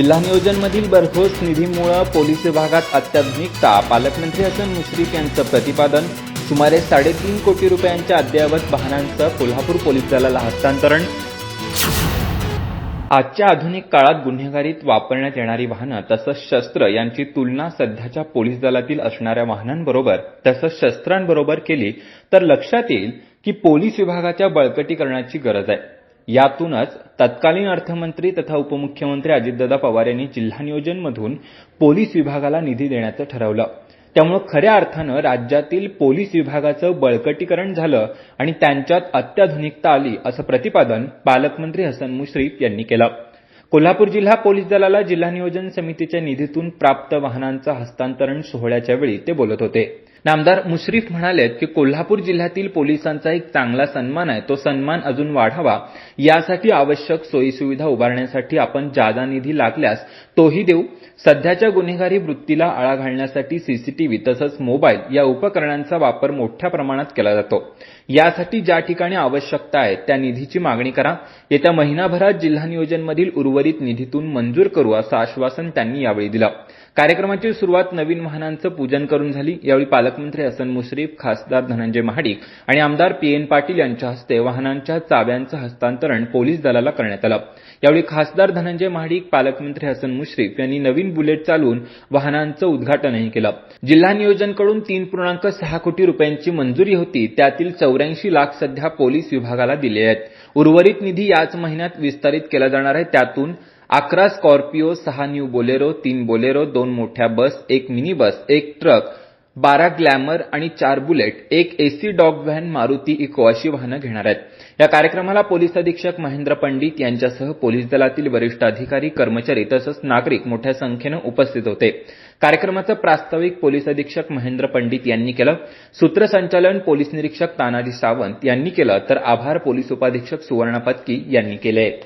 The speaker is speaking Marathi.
जिल्हा नियोजनमधील भरघोस निधीमुळे पोलीस विभागात अत्याधुनिकता, पालकमंत्री हसन मुश्रीफ यांचं प्रतिपादन. सुमारे 3.5 कोटी रुपयांच्या अद्ययावत वाहनांचं कोल्हापूर पोलीस दलाला हस्तांतरण. आजच्या आधुनिक काळात गुन्हेगारीत वापरण्यात येणारी वाहनं तसंच शस्त्र यांची तुलना सध्याच्या पोलीस दलातील असणाऱ्या वाहनांबरोबर तसंच शस्त्रांबरोबर केली तर लक्षात येईल की पोलीस विभागाच्या बळकटीकरणाची गरज आहे. यातूनच तत्कालीन अर्थमंत्री तथा उपमुख्यमंत्री अजितदादा पवार यांनी जिल्हा नियोजनमधून पोलीस विभागाला निधी देण्याचं ठरवलं. त्यामुळे खऱ्या अर्थानं राज्यातील पोलीस विभागाचं बळकटीकरण झालं आणि त्यांच्यात अत्याधुनिकता आली असं प्रतिपादन पालकमंत्री हसन मुश्रीफ यांनी केलं. कोल्हापूर जिल्हा पोलीस दलाला जिल्हा नियोजन समितीच्या निधीतून प्राप्त वाहनांचं हस्तांतरण सोहळ्याच्या वेळी ते बोलत होते. नामदार मुश्रीफ म्हणालेत की कोल्हापूर जिल्ह्यातील पोलिसांचा एक चांगला सन्मान आहे, तो सन्मान अजून वाढावा यासाठी आवश्यक सोयीसुविधा उभारण्यासाठी आपण जादा निधी लागल्यास तोही देऊ. सध्याच्या गुन्हेगारी वृत्तीला आळा घालण्यासाठी सीसीटीव्ही तसंच मोबाईल या उपकरणांचा वापर मोठ्या प्रमाणात केला जातो. यासाठी ज्या ठिकाणी आवश्यकता आहे त्या निधीची मागणी करा. येत्या महिनाभरात जिल्हा नियोजनमधील उर्वरित निधीतून मंजूर करू असं आश्वासन त्यांनी यावेळी दिलं. कार्यक्रमाची सुरुवात नवीन वाहनांचं पूजन करून झाली. यावेळी पालकमंत्री हसन मुश्रीफ, खासदार धनंजय महाडिक आणि आमदार पी.एन. पाटील यांच्या हस्ते वाहनांच्या चाव्यांचं हस्तांतरण पोलीस दलाला करण्यात आलं. यावेळी खासदार धनंजय महाडिक, पालकमंत्री हसन मुश्रीफ यांनी नवीन बुलेट चालवून वाहनांचं उद्घाटनही केलं. जिल्हा नियोजनकडून 3.6 कोटी रुपयांची मंजुरी होती. त्यातील 84 लाख सध्या पोलीस विभागाला दिले आहेत. उर्वरित निधी याच महिन्यात विस्तारित केला जाणार आहे. त्यातून 11 स्कॉर्पिओ, 6 न्यू बोलेरो, 3 बोलेरो, 2 मोठ्या bus, 1 mini bus, 1 truck, 12 Glamour आणि 4 Bullet, 1 AC dog van Maruti Eeco अशी वाहनं घेणार आहेत. या कार्यक्रमाला पोलीस अधीक्षक महेंद्र पंडित यांच्यासह पोलीस दलातील वरिष्ठ अधिकारी, कर्मचारी तसंच नागरिक मोठ्या संख्येनं उपस्थित होते. कार्यक्रमाचं प्रास्ताविक पोलीस अधीक्षक महेंद्र पंडित यांनी केलं. सूत्रसंचालन पोलीस निरीक्षक तानाजी सावंत यांनी केलं तर आभार पोलीस उपाधीक्षक सुवर्णा पत्की यांनी केले.